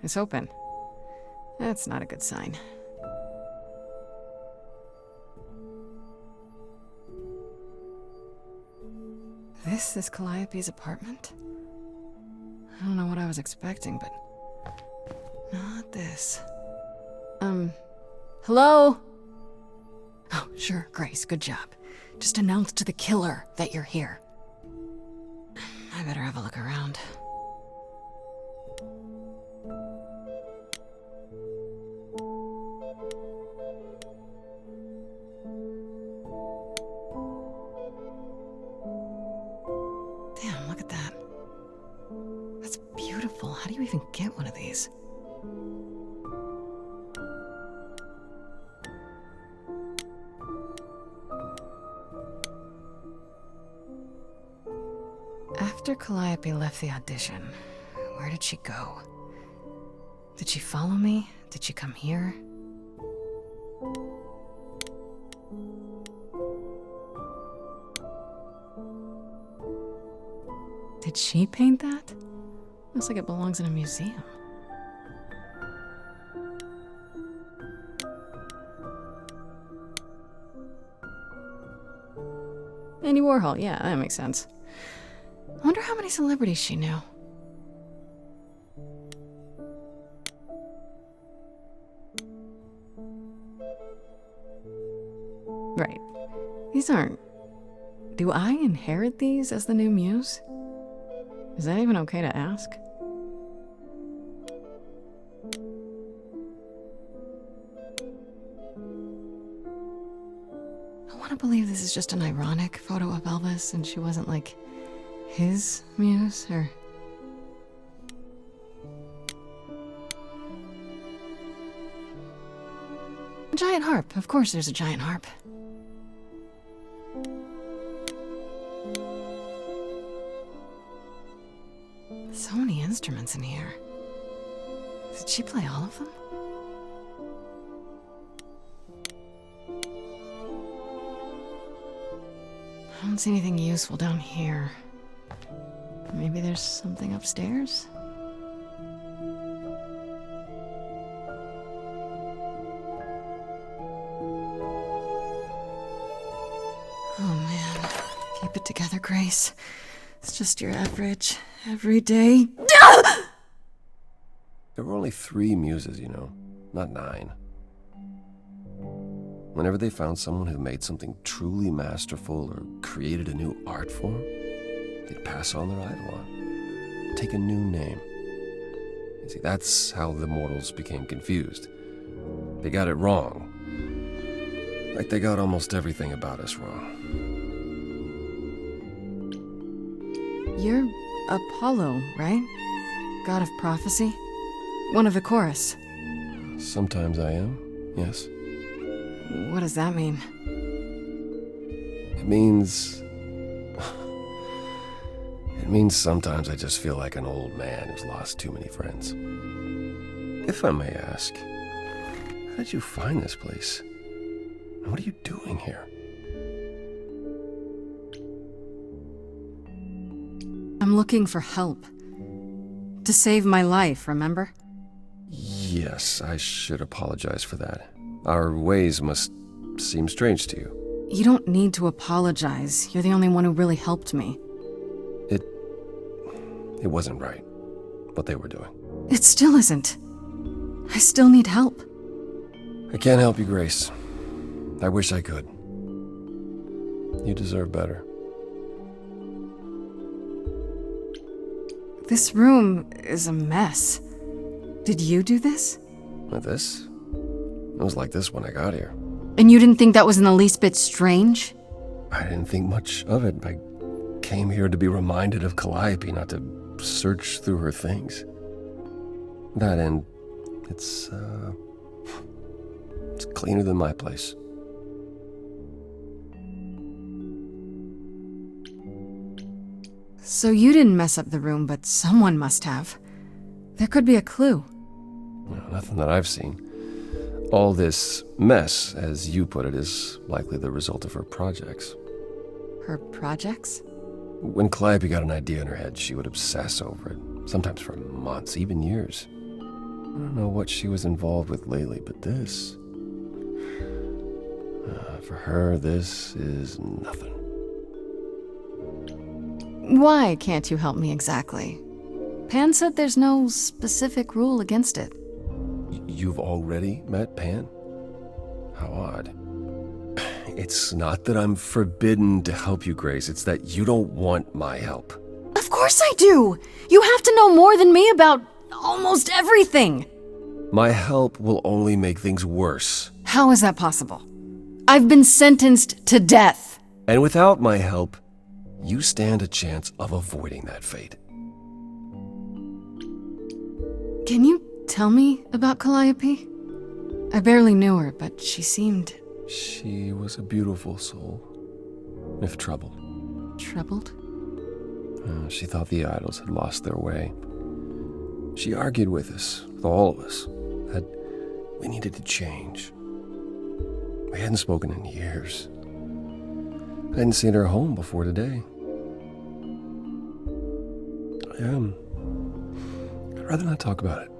it's open. That's not a good sign. This is Calliope's apartment? I don't know what I was expecting, but not this. Hello? Oh, sure, Grace, good job. Just announce to the killer that you're here. I better have a look around. Damn, look at that. That's beautiful. How do you even get one of these? After Calliope left the audition, where did she go? Did she follow me? Did she come here? Did she paint that? Looks like it belongs in a museum. Andy Warhol, yeah, that makes sense. I wonder how many celebrities she knew. Right. These aren't... Do I inherit these as the new muse? Is that even okay to ask? I want to believe this is just an ironic photo of Elvis and she wasn't like his muse, or... A giant harp. Of course there's a giant harp. So many instruments in here. Did she play all of them? I don't see anything useful down here. Maybe there's something upstairs? Oh man, keep it together, Grace. It's just your average, everyday... There were only 3 muses, you know, not 9. Whenever they found someone who made something truly masterful or created a new art form, they'd pass on their idol on, take a new name. You see, that's how the mortals became confused. They got it wrong. Like they got almost everything about us wrong. You're Apollo, right? God of prophecy? One of the chorus. Sometimes I am, yes. What does that mean? It means sometimes I just feel like an old man who's lost too many friends. If I may ask, how did you find this place? And what are you doing here? I'm looking for help. To save my life, remember? Yes, I should apologize for that. Our ways must seem strange to you. You don't need to apologize. You're the only one who really helped me. It wasn't right, what they were doing. It still isn't. I still need help. I can't help you, Grace. I wish I could. You deserve better. This room is a mess. Did you do this? With this? It was like this when I got here. And you didn't think that was in the least bit strange? I didn't think much of it. I came here to be reminded of Calliope, not to search through her things. That and it's cleaner than my place. So you didn't mess up the room, but someone must have. There could be a clue. No, nothing that I've seen. All this mess, as you put it, is likely the result of her projects. Her projects? When Calliope got an idea in her head, she would obsess over it, sometimes for months, even years. I don't know what she was involved with lately, but this... for her, this is nothing. Why can't you help me exactly? Pan said there's no specific rule against it. You've already met Pan? How odd. It's not that I'm forbidden to help you, Grace. It's that you don't want my help. Of course I do! You have to know more than me about almost everything! My help will only make things worse. How is that possible? I've been sentenced to death. And without my help, you stand a chance of avoiding that fate. Can you tell me about Calliope? I barely knew her, but she seemed... She was a beautiful soul, if troubled. troubled? She thought the idols had lost their way. She argued with us, with all of us, that we needed to change. We hadn't spoken in years. I hadn't seen her home before today. I'd rather not talk about it.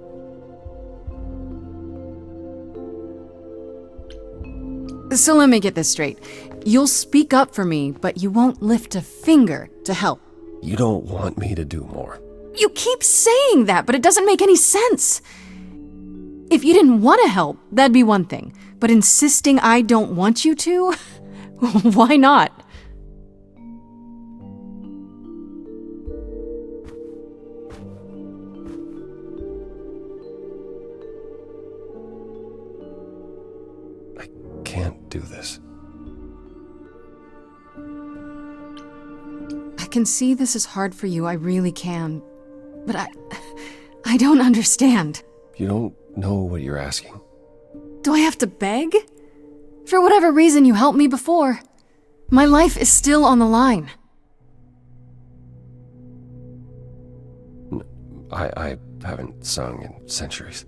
So let me get this straight. You'll speak up for me, but you won't lift a finger to help. You don't want me to do more. You keep saying that, but it doesn't make any sense. If you didn't want to help, that'd be one thing. But insisting I don't want you to? Why not? I can't do this. I can see this is hard for you, I really can. But I don't understand. You don't know what you're asking. Do I have to beg? For whatever reason you helped me before. My life is still on the line. I haven't sung in centuries.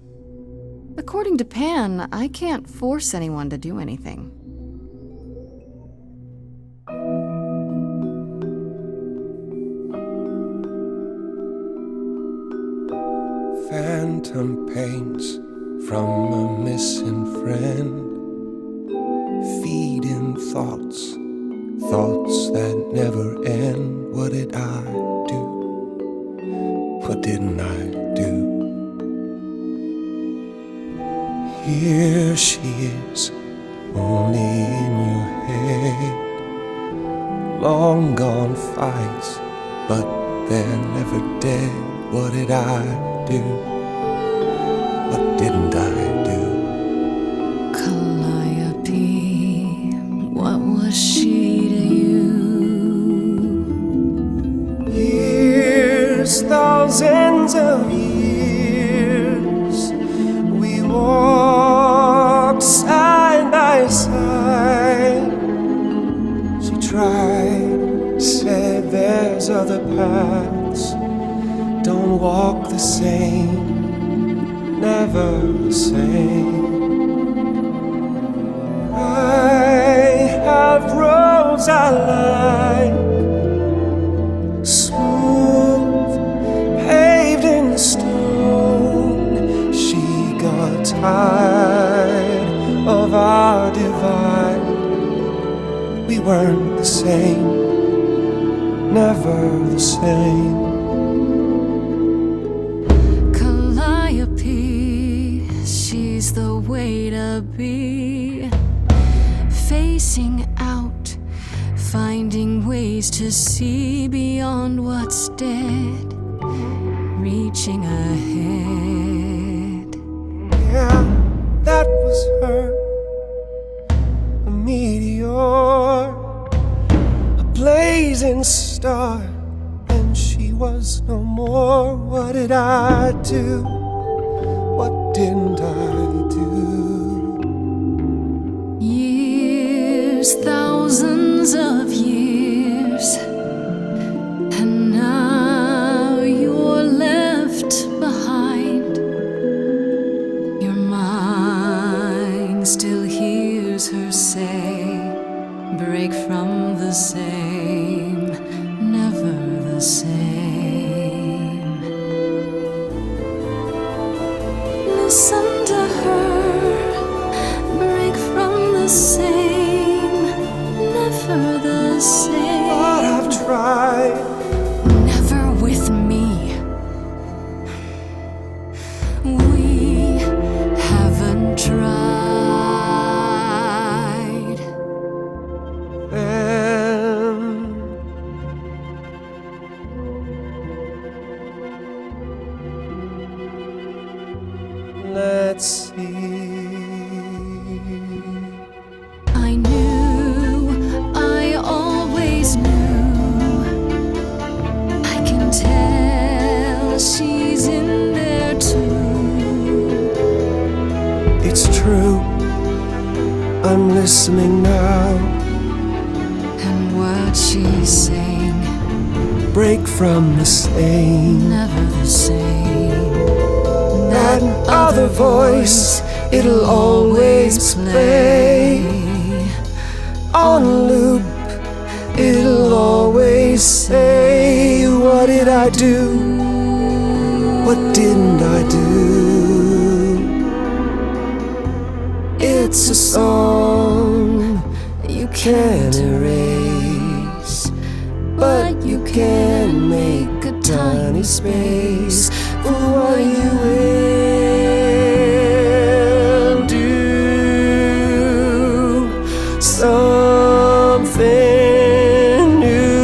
According to Pan, I can't force anyone to do anything. Phantom pains from a missing friend, feeding thoughts, thoughts that never end. What did I do? What didn't I do? Here she is, only in your head. Long gone fights, but they're never dead. What did I do? What didn't I do? Calliope, what was she to you? Years, thousands of years, we walked side by side. She tried, said there's other paths. Don't walk the same, never the same. I have roads I like, smooth, paved in stone. She got tired of our divide. We weren't the same, never the same. She's the way to be, facing out, finding ways to see beyond what's dead, reaching ahead. Yeah, that was her, a meteor, a blazing star, and she was no more. What did I do? What didn't I do? Years, thousands of years, and now you're left behind. Your mind still hears her say, break from the same, never the same. I'm listening now. And what she's saying, Break from the same. never the same. That other voice, it'll always play. On loop, it'll always say, what did I do? What didn't I do? It's a song you can't erase, but you can make a tiny space for what you will do. Something new.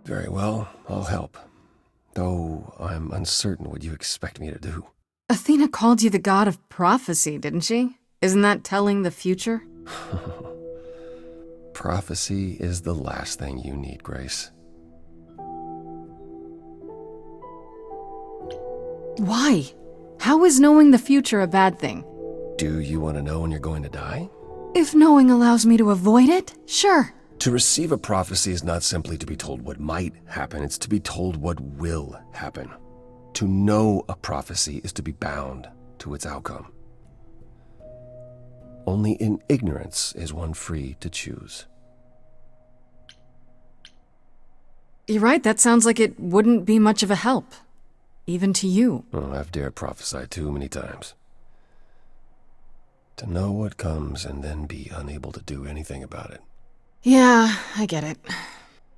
Very well, I'll help. Though I'm uncertain what you expect me to do. Athena called you the god of prophecy, didn't she? Isn't that telling the future? Prophecy is the last thing you need, Grace. Why? How is knowing the future a bad thing? Do you want to know when you're going to die? If knowing allows me to avoid it, sure. To receive a prophecy is not simply to be told what might happen, it's to be told what will happen. To know a prophecy is to be bound to its outcome. Only in ignorance is one free to choose. You're right, that sounds like it wouldn't be much of a help. Even to you. Oh, I've dared prophesy too many times. To know what comes and then be unable to do anything about it. Yeah, I get it.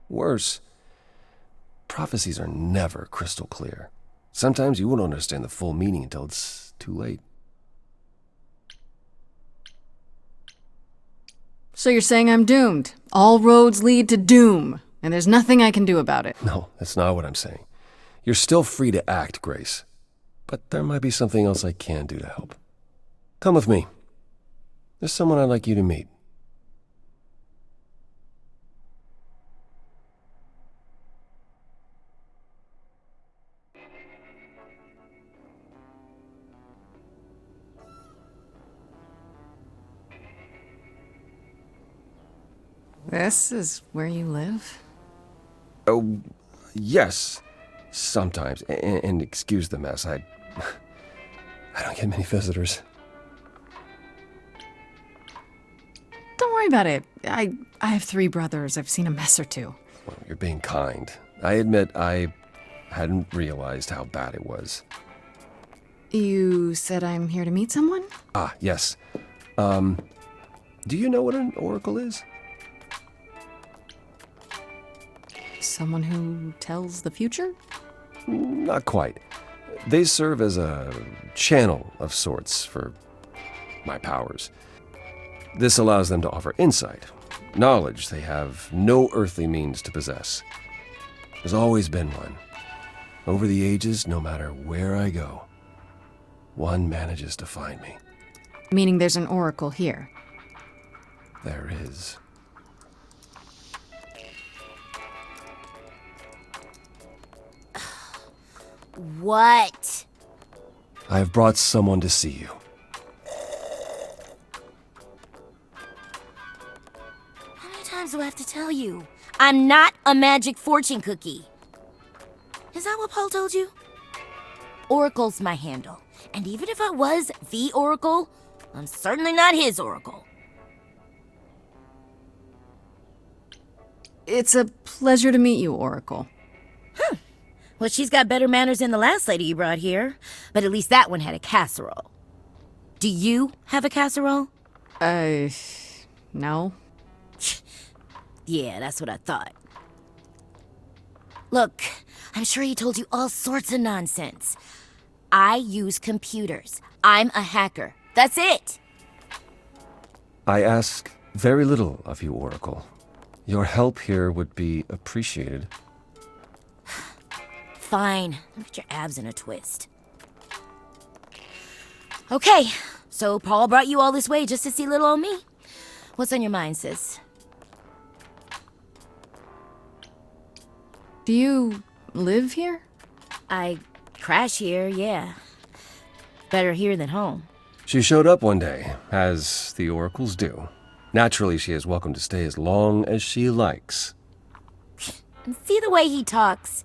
Worse, prophecies are never crystal clear. Sometimes you won't understand the full meaning until it's too late. So you're saying I'm doomed. All roads lead to doom, and there's nothing I can do about it. No, that's not what I'm saying. You're still free to act, Grace. But there might be something else I can do to help. Come with me. There's someone I'd like you to meet. This is where you live? Oh, yes. Sometimes. And excuse the mess. I don't get many visitors. Don't worry about it. I have 3 brothers. I've seen a mess or two. Well, you're being kind. I admit I hadn't realized how bad it was. You said I'm here to meet someone? Ah, yes. Do you know what an oracle is? Someone who tells the future? Not quite. They serve as a channel of sorts for my powers. This allows them to offer insight, knowledge they have no earthly means to possess. There's always been one. Over the ages, no matter where I go, one manages to find me. Meaning there's an oracle here. There is. What? I have brought someone to see you. How many times do I have to tell you? I'm not a magic fortune cookie. Is that what Paul told you? Oracle's my handle. And even if I was the Oracle, I'm certainly not his Oracle. It's a pleasure to meet you, Oracle. Well, she's got better manners than the last lady you brought here. But at least that one had a casserole. Do you have a casserole? No. Yeah, that's what I thought. Look, I'm sure he told you all sorts of nonsense. I use computers. I'm a hacker. That's it. I ask very little of you, Oracle. Your help here would be appreciated. Fine. Look at your abs in a twist. Okay, so Paul brought you all this way just to see little old me. What's on your mind, sis? Do you live here? I crash here, yeah. Better here than home. She showed up one day, as the oracles do. Naturally, she is welcome to stay as long as she likes. And see the way he talks.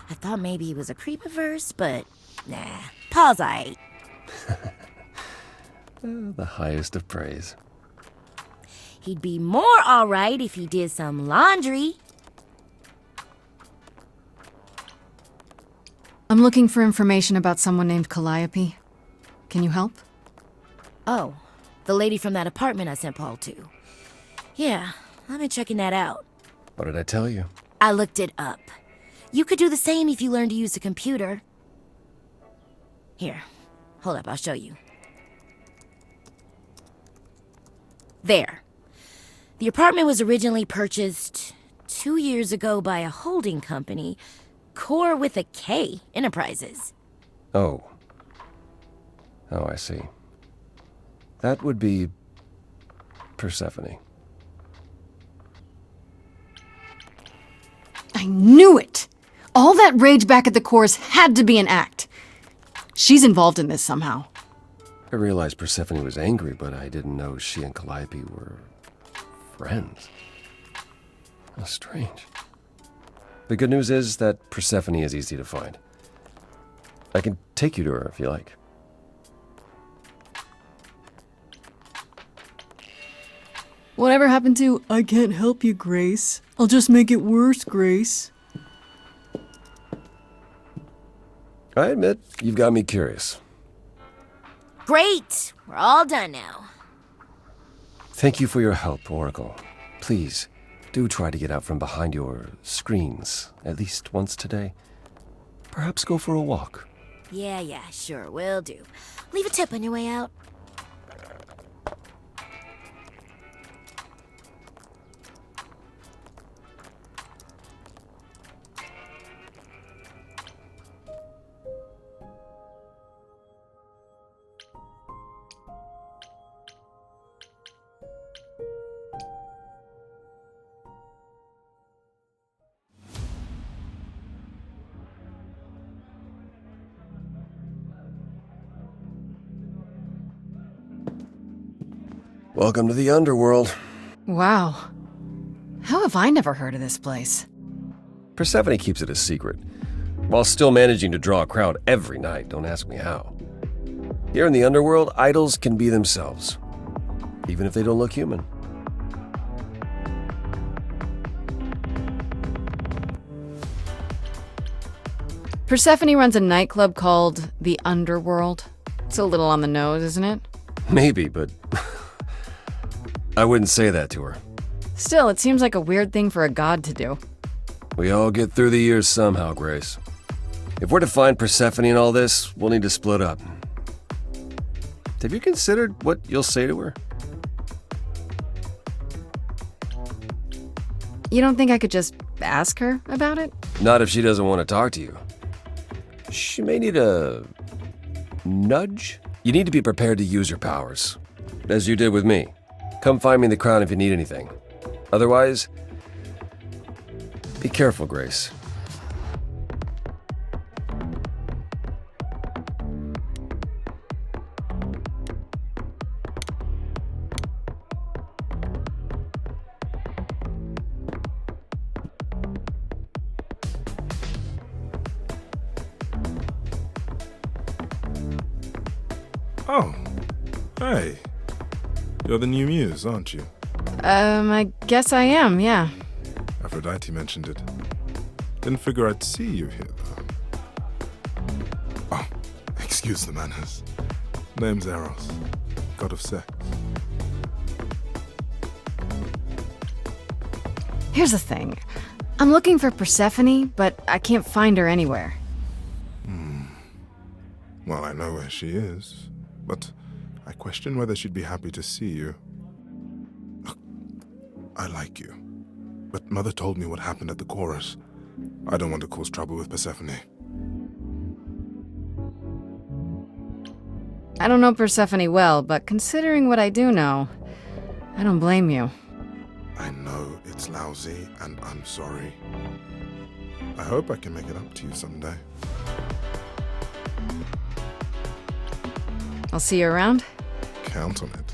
I thought maybe he was a creep at first, but nah. Paul's aight. The highest of praise. He'd be more alright if he did some laundry. I'm looking for information about someone named Calliope. Can you help? Oh, the lady from that apartment I sent Paul to. Yeah, I've been checking that out. What did I tell you? I looked it up. You could do the same if you learned to use a computer. Here, hold up, I'll show you. There. The apartment was originally purchased 2 years ago by a holding company, Core with a K Enterprises. Oh. Oh, I see. That would be Persephone. I knew it! All that rage back at the Course had to be an act. She's involved in this somehow. I realized Persephone was angry, but I didn't know she and Calliope were friends. How strange. The good news is that Persephone is easy to find. I can take you to her if you like. Whatever happened to, I can't help you, Grace. I'll just make it worse, Grace. I admit, you've got me curious. Great! We're all done now. Thank you for your help, Oracle. Please, do try to get out from behind your screens at least once today. Perhaps go for a walk. Yeah, sure, will do. Leave a tip on your way out. Welcome to the underworld. Wow. How have I never heard of this place? Persephone keeps it a secret, while still managing to draw a crowd every night. Don't ask me how. Here in the underworld, idols can be themselves, even if they don't look human. Persephone runs a nightclub called the Underworld. It's a little on the nose, isn't it? Maybe, but I wouldn't say that to her. Still, it seems like a weird thing for a god to do. We all get through the years somehow, Grace. If we're to find Persephone in all this, we'll need to split up. Have you considered what you'll say to her? You don't think I could just ask her about it? Not if she doesn't want to talk to you. She may need a nudge. You need to be prepared to use your powers, as you did with me. Come find me in the crown if you need anything. Otherwise, be careful, Grace. Oh, hey. You're the new muse, aren't you? I guess I am, yeah. Aphrodite mentioned it. Didn't figure I'd see you here, though. Oh, excuse the manners. Name's Eros, god of sex. Here's the thing. I'm looking for Persephone, but I can't find her anywhere. Well, I know where she is, but I question whether she'd be happy to see you. Look, I like you, but Mother told me what happened at the chorus. I don't want to cause trouble with Persephone. I don't know Persephone well, but considering what I do know, I don't blame you. I know it's lousy, and I'm sorry. I hope I can make it up to you someday. I'll see you around. Count on it.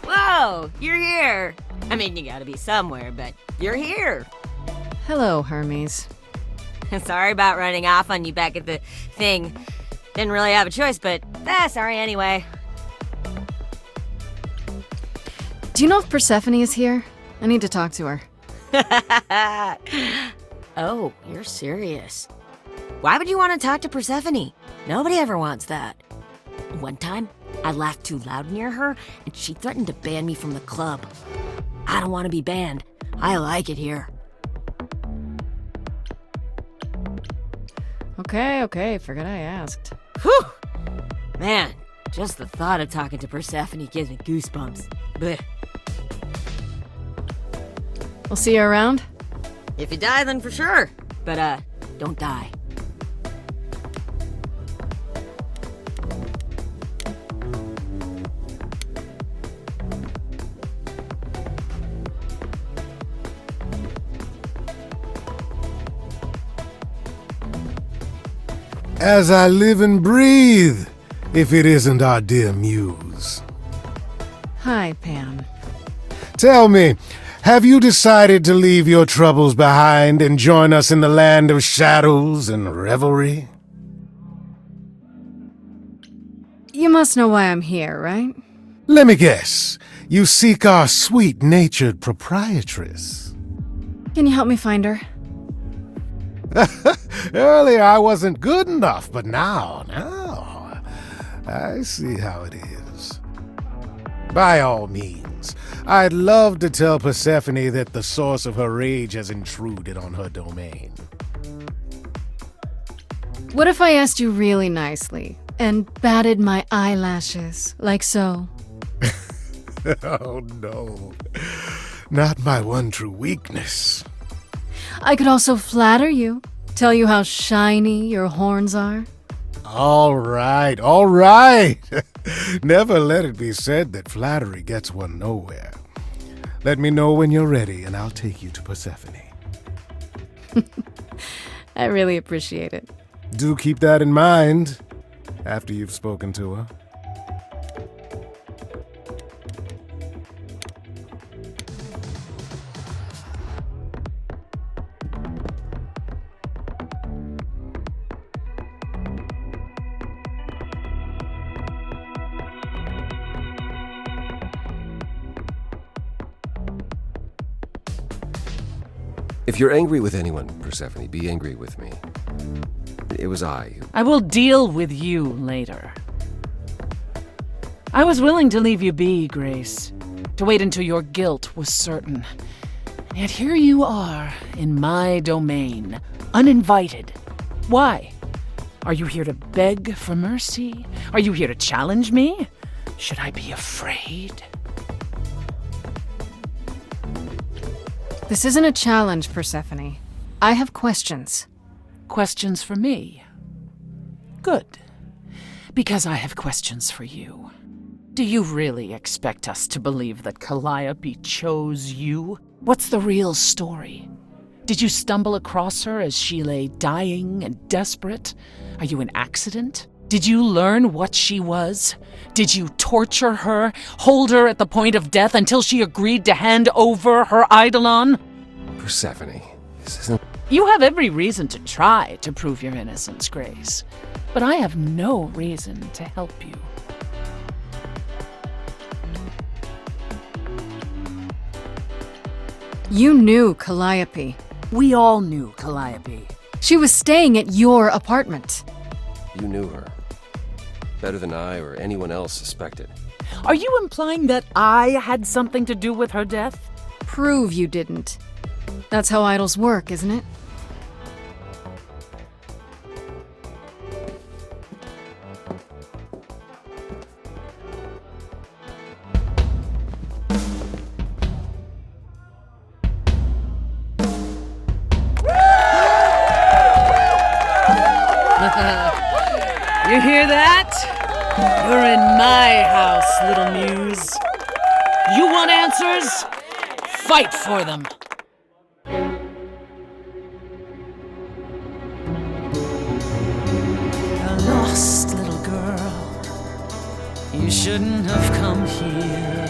Whoa, you're here. I mean, you gotta be somewhere, but you're here. Hello, Hermes. Sorry about running off on you back at the thing. Didn't really have a choice, but sorry anyway. Do you know if Persephone is here? I need to talk to her. Oh, you're serious. Why would you want to talk to Persephone? Nobody ever wants that. One time, I laughed too loud near her, and she threatened to ban me from the club. I don't want to be banned. I like it here. Okay, forgot I asked. Whew! Man, just the thought of talking to Persephone gives me goosebumps. Blech. We'll see you around. If you die, then for sure. But, don't die. As I live and breathe, if it isn't our dear muse. Hi, Pam. Tell me, have you decided to leave your troubles behind and join us in the land of shadows and revelry? You must know why I'm here, right? Let me guess, you seek our sweet-natured proprietress. Can you help me find her? Earlier I wasn't good enough, but now, I see how it is. By all means, I'd love to tell Persephone that the source of her rage has intruded on her domain. What if I asked you really nicely and batted my eyelashes, like so? Oh no, not my one true weakness. I could also flatter you, tell you how shiny your horns are. All right. Never let it be said that flattery gets one nowhere. Let me know when you're ready and I'll take you to Persephone. I really appreciate it. Do keep that in mind after you've spoken to her. If you're angry with anyone, Persephone, be angry with me. It was I who... I will deal with you later. I was willing to leave you be, Grace, to wait until your guilt was certain. And yet here you are, in my domain, uninvited. Why? Are you here to beg for mercy? Are you here to challenge me? Should I be afraid? This isn't a challenge, Persephone. I have questions. Questions for me? Good. Because I have questions for you. Do you really expect us to believe that Calliope chose you? What's the real story? Did you stumble across her as she lay dying and desperate? Are you an accident? Did you learn what she was? Did you torture her, hold her at the point of death until she agreed to hand over her eidolon? Persephone, this isn't... You have every reason to try to prove your innocence, Grace, but I have no reason to help you. You knew Calliope. We all knew Calliope. She was staying at your apartment. You knew her. Better than I or anyone else suspected. Are you implying that I had something to do with her death? Prove you didn't. That's how idols work, isn't it? You hear that? You're in my house, little muse. You want answers? Fight for them. A lost little girl, you shouldn't have come here.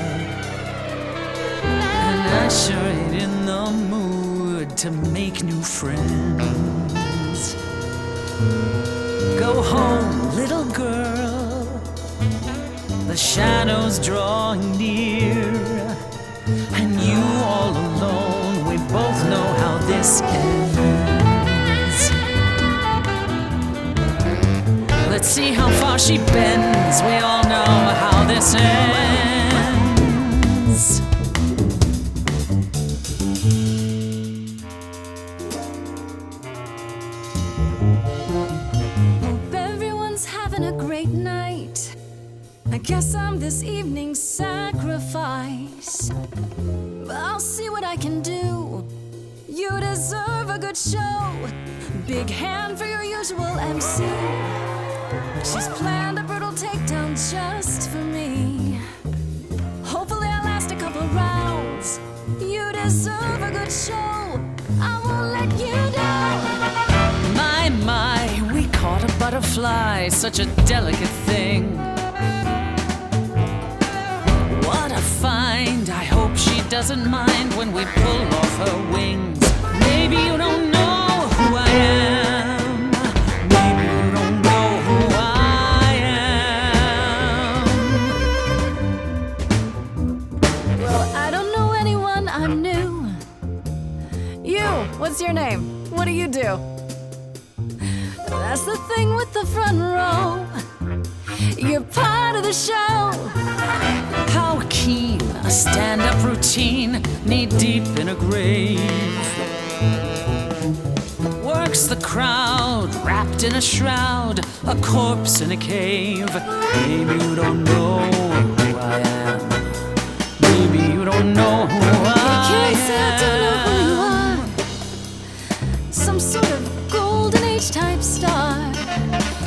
And I sure ain't in the mood to make new friends. Go home, little girl, the shadows drawing near, and you all alone, we both know how this ends. Let's see how far she bends, we all know how this ends. Hope everyone's having a great night. I guess I'm this evening's sacrifice. But I'll see what I can do. You deserve a good show. Big hand for your usual MC. She's planned a brutal takedown just for me. Hopefully I'll last a couple rounds. You deserve a good show. I won't let you down. My, we caught a butterfly, such a delicate thing. What a find, I hope she doesn't mind when we pull off her wings. Maybe you don't know who I am. Maybe you don't know who I am. Well, I don't know anyone, I'm new. You, what's your name? What do you do? That's the thing with the front row. You're part of the show. How keen, a stand-up routine, knee-deep in a grave. Works the crowd, wrapped in a shroud, a corpse in a cave. Maybe you don't know who I am. Maybe you don't know who I Can't say I don't know who you am. are. Some sort of golden age type star.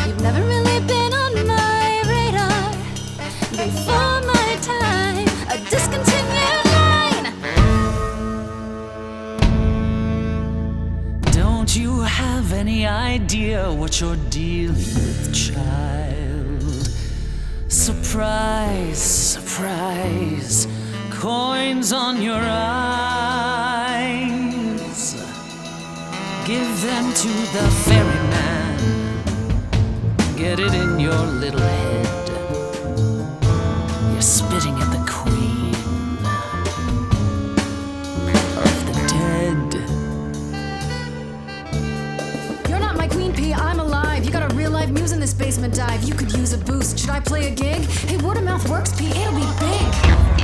You've never really been on my radar. Before my time, a discontinued line. Don't you have any idea what you're dealing with, child? Surprise, surprise, coins on your eyes. Give them to the ferryman. Get it in your little head. You're spitting at the queen of the dead. You're not my queen pea, I'm alive. You got a real life muse in this basement dive. You could use a boost. Should I play a gig? Hey, word of mouth works, Pea. It'll be big.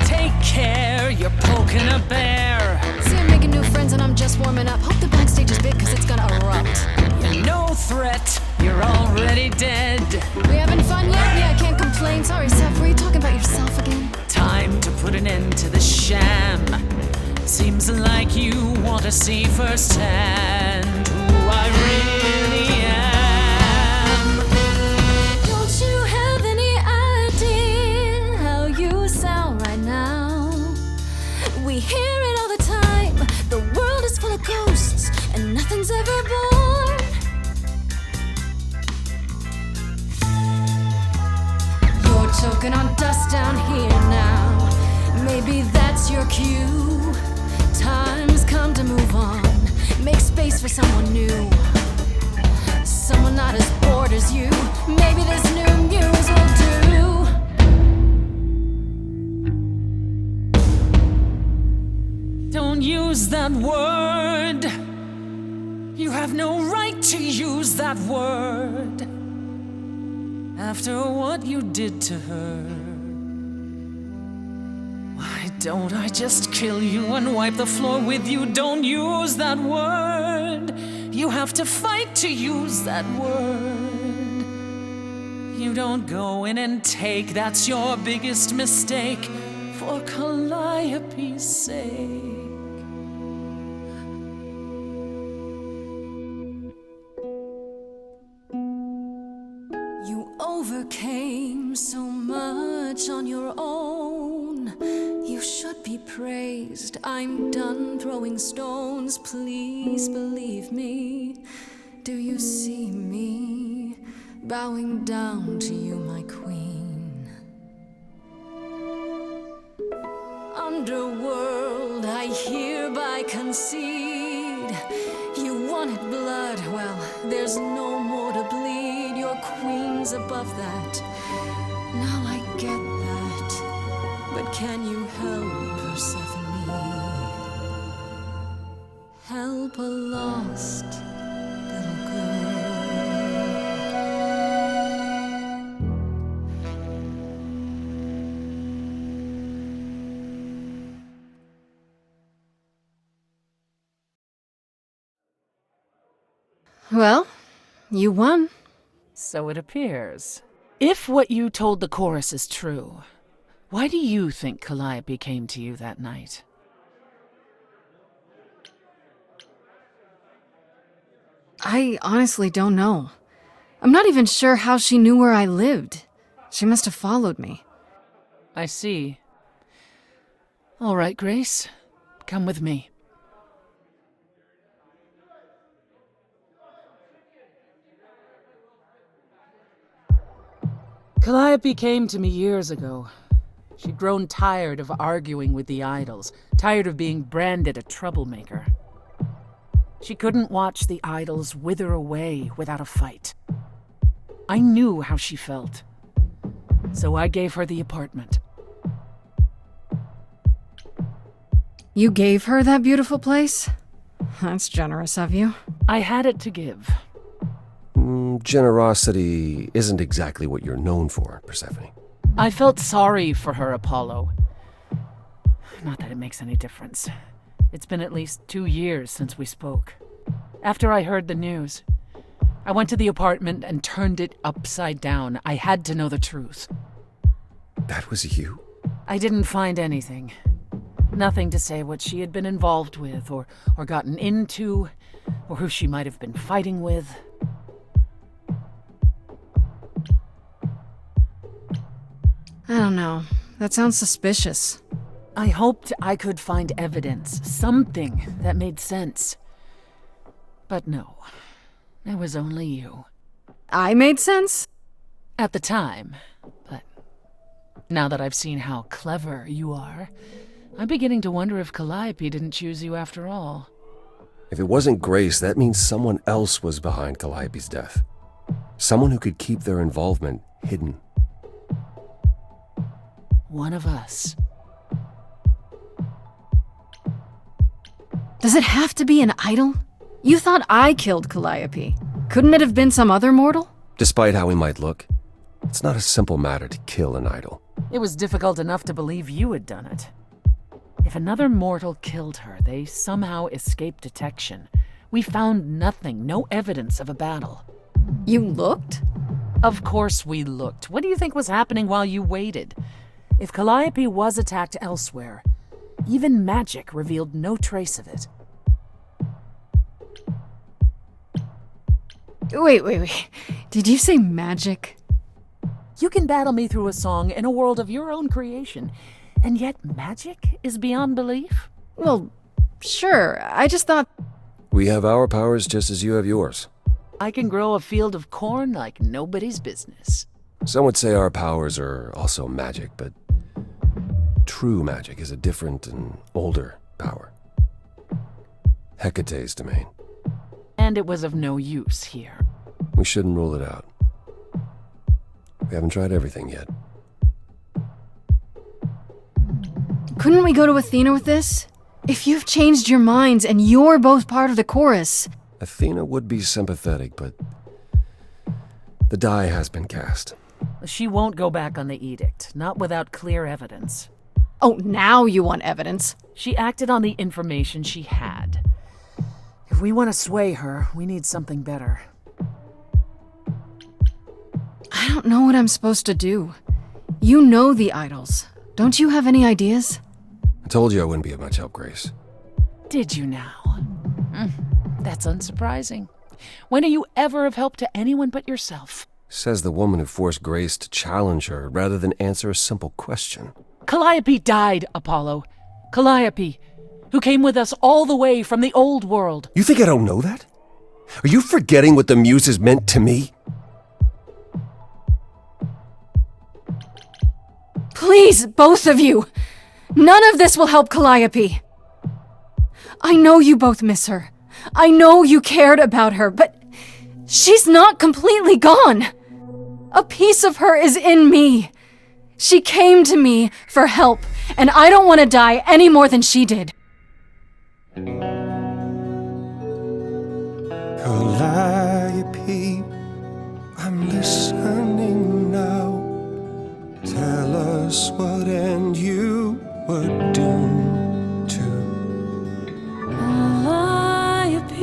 Take care, you're poking a bear. See, I'm making new friends and I'm just warming up. Hope the backstage is big, cause it's gonna erupt. You're no threat, you're already dead. We having fun yet? Yeah, I can't complain. Sorry, Seth, were you talking about yourself again? Time to put an end to the sham. Seems like you want to see firsthand who I really am. Don't you have any idea how you sound right now? We hear it all the time. The world is full of ghosts and nothing's ever born. You're choking on dust down here now. Maybe that's your cue. Time's come to move on. Make space for someone new. Someone not as bored as you. Maybe this new muse will do. Don't use that word. You have no right to use that word. After what you did to her, why don't I just kill you and wipe the floor with you? Don't use that word. You have to fight to use that word. You don't go in and take, that's your biggest mistake. For Calliope's sake. You overcame so much on your own. You should crazed. I'm done throwing stones, please believe me. Do you see me bowing down to you, my queen? Underworld, I hereby concede. You wanted blood, well, there's no more to bleed. Your queen's above that. Now I get that. But can you help Persephone? Help a lost little girl. Well, you won. So it appears. If what you told the chorus is true, why do you think Calliope came to you that night? I honestly don't know. I'm not even sure how she knew where I lived. She must have followed me. I see. All right, Grace. Come with me. Calliope came to me years ago. She'd grown tired of arguing with the idols, tired of being branded a troublemaker. She couldn't watch the idols wither away without a fight. I knew how she felt, so I gave her the apartment. You gave her that beautiful place? That's generous of you. I had it to give. Generosity isn't exactly what you're known for, Persephone. I felt sorry for her, Apollo. Not that it makes any difference. It's been at least 2 years since we spoke. After I heard the news, I went to the apartment and turned it upside down. I had to know the truth. That was you? I didn't find anything. Nothing to say what she had been involved with, or gotten into, or who she might have been fighting with. I don't know. That sounds suspicious. I hoped I could find evidence, something that made sense. But no, it was only you. I made sense? At the time, but now that I've seen how clever you are, I'm beginning to wonder if Calliope didn't choose you after all. If it wasn't Grace, that means someone else was behind Calliope's death. Someone who could keep their involvement hidden. One of us. Does it have to be an idol? You thought I killed Calliope. Couldn't it have been some other mortal? Despite how he might look, it's not a simple matter to kill an idol. It was difficult enough to believe you had done it. If another mortal killed her, they somehow escaped detection. We found nothing, no evidence of a battle. You looked? Of course we looked. What do you think was happening while you waited? If Calliope was attacked elsewhere, even magic revealed no trace of it. Wait. Did you say magic? You can battle me through a song in a world of your own creation, and yet magic is beyond belief? Well, sure. I just thought... We have our powers just as you have yours. I can grow a field of corn like nobody's business. Some would say our powers are also magic, but true magic is a different and older power. Hecate's domain. And it was of no use here. We shouldn't rule it out. We haven't tried everything yet. Couldn't we go to Athena with this? If you've changed your minds and you're both part of the chorus... Athena would be sympathetic, but the die has been cast. She won't go back on the edict, not without clear evidence. Oh, now you want evidence. She acted on the information she had. If we want to sway her, we need something better. I don't know what I'm supposed to do. You know the idols. Don't you have any ideas? I told you I wouldn't be of much help, Grace. Did you now? That's unsurprising. When are you ever of help to anyone but yourself? Says the woman who forced Grace to challenge her rather than answer a simple question. Calliope died, Apollo. Calliope, who came with us all the way from the old world. You think I don't know that? Are you forgetting what the Muses meant to me? Please, both of you! None of this will help Calliope. I know you both miss her. I know you cared about her, but she's not completely gone. A piece of her is in me. She came to me for help, and I don't want to die any more than she did. Calliope, I'm listening now. Tell us what end you were doomed to. Calliope,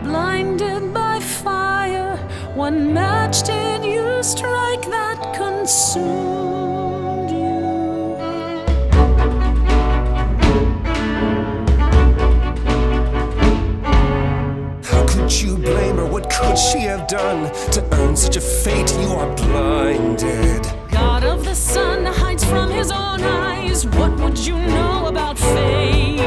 blinded by fire, one match did you strike that consumed you. How could you blame her? What could she have done to earn such a fate? You are blinded. God of the sun hides from his own eyes. What would you know about fate?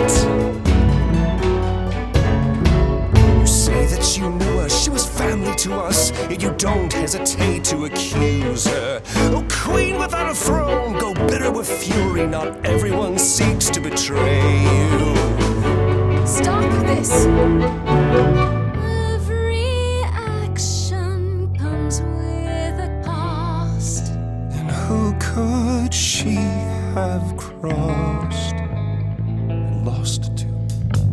You say that you knew her, she was family to us, yet you don't hesitate to accuse her. Oh, queen without a throne, go bitter with fury. Not everyone seeks to betray you. Stop this! Every action comes with a cost. And who could she have crossed and lost to?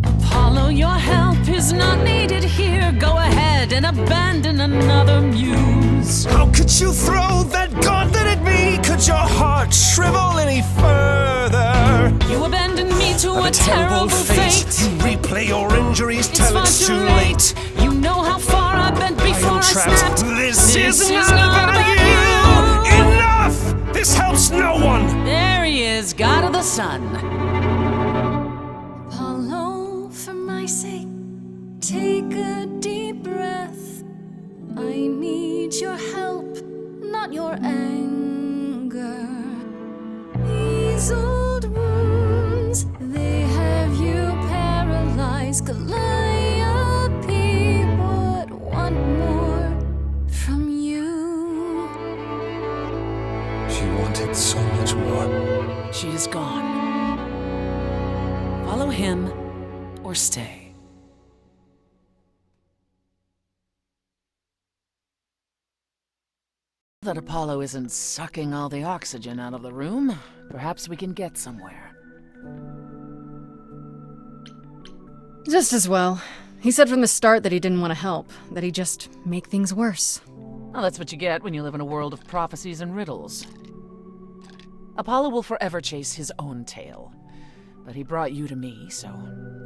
Apollo, your help is not needed here. Go ahead and abandon another muse. How could you throw that gauntlet at me? Could your heart shrivel any further? You abandoned me to Of a terrible fate. You replay your injuries It's till far it's too too late. late. You know how far I bent I before am I trapped. snapped. This is not about you. Enough! This helps no one. There he is, God of the sun. Apollo, for my sake, take a deep breath. I need your help, not your anger. These old wounds, they have you paralyzed. Calliope would want more from you. She wanted so much more. She is gone. Follow him or stay. That Apollo isn't sucking all the oxygen out of the room, perhaps we can get somewhere. Just as well. He said from the start that he didn't want to help, that he'd just make things worse. Well, that's what you get when you live in a world of prophecies and riddles. Apollo will forever chase his own tail. But he brought you to me, so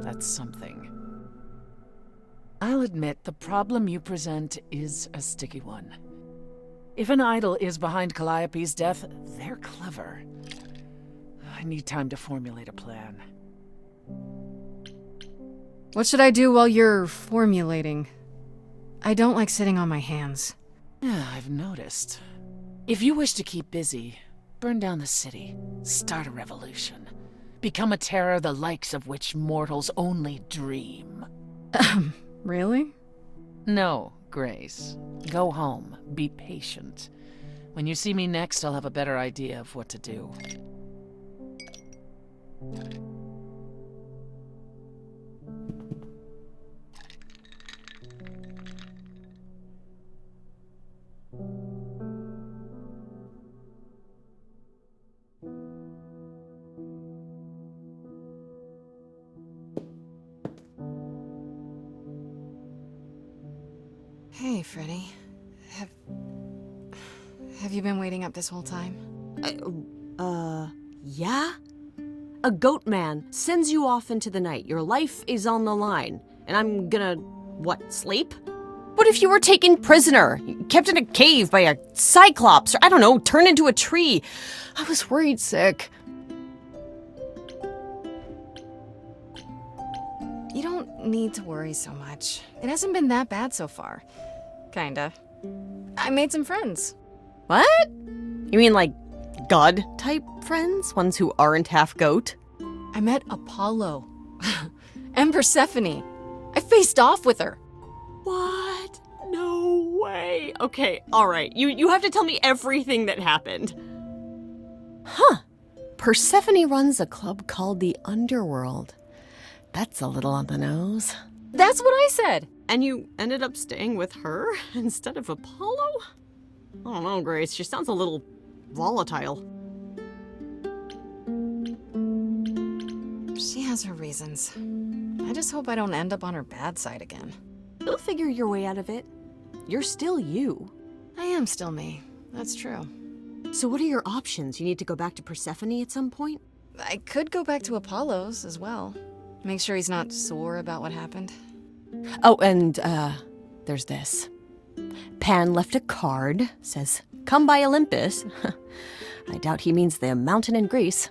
that's something. I'll admit the problem you present is a sticky one. If an idol is behind Calliope's death, they're clever. I need time to formulate a plan. What should I do while you're formulating? I don't like sitting on my hands. Yeah, I've noticed. If you wish to keep busy, burn down the city, start a revolution, become a terror the likes of which mortals only dream. Really? No, Grace. Go home. Be patient. When you see me next, I'll have a better idea of what to do. Hey, Freddy. Have you been waiting up this whole time? Yeah? A goat man sends you off into the night. Your life is on the line. And I'm gonna, what, sleep? What if you were taken prisoner, kept in a cave by a cyclops, or I don't know, turned into a tree? I was worried sick. You don't need to worry so much. It hasn't been that bad so far. Kinda. I made some friends. What? You mean like God-type friends? Ones who aren't half goat? I met Apollo. And Persephone. I faced off with her. What? No way. Okay, all right. You have to tell me everything that happened. Huh. Persephone runs a club called the Underworld. That's a little on the nose. That's what I said. And you ended up staying with her instead of Apollo? I don't know, Grace. She sounds a little volatile. She has her reasons. I just hope I don't end up on her bad side again. You'll figure your way out of it. You're still you. I am still me. That's true. So what are your options? You need to go back to Persephone at some point? I could go back to Apollo's as well. Make sure he's not sore about what happened. Oh, and, there's this. Pan left a card, says, "Come by Olympus." I doubt he means the mountain in Greece.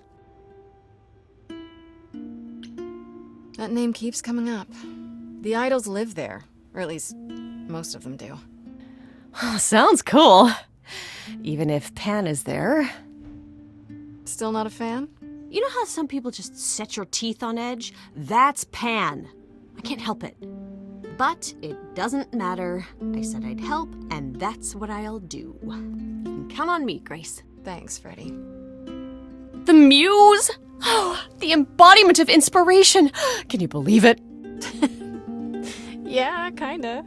That name keeps coming up. The idols live there, or at least most of them do. Sounds cool. Even if Pan is there. Still not a fan? You know how some people just set your teeth on edge? That's Pan. I can't help it. But it doesn't matter. I said I'd help, and that's what I'll do. You can count on me, Grace. Thanks, Freddie. The muse! Oh, the embodiment of inspiration! Can you believe it? Yeah, kinda.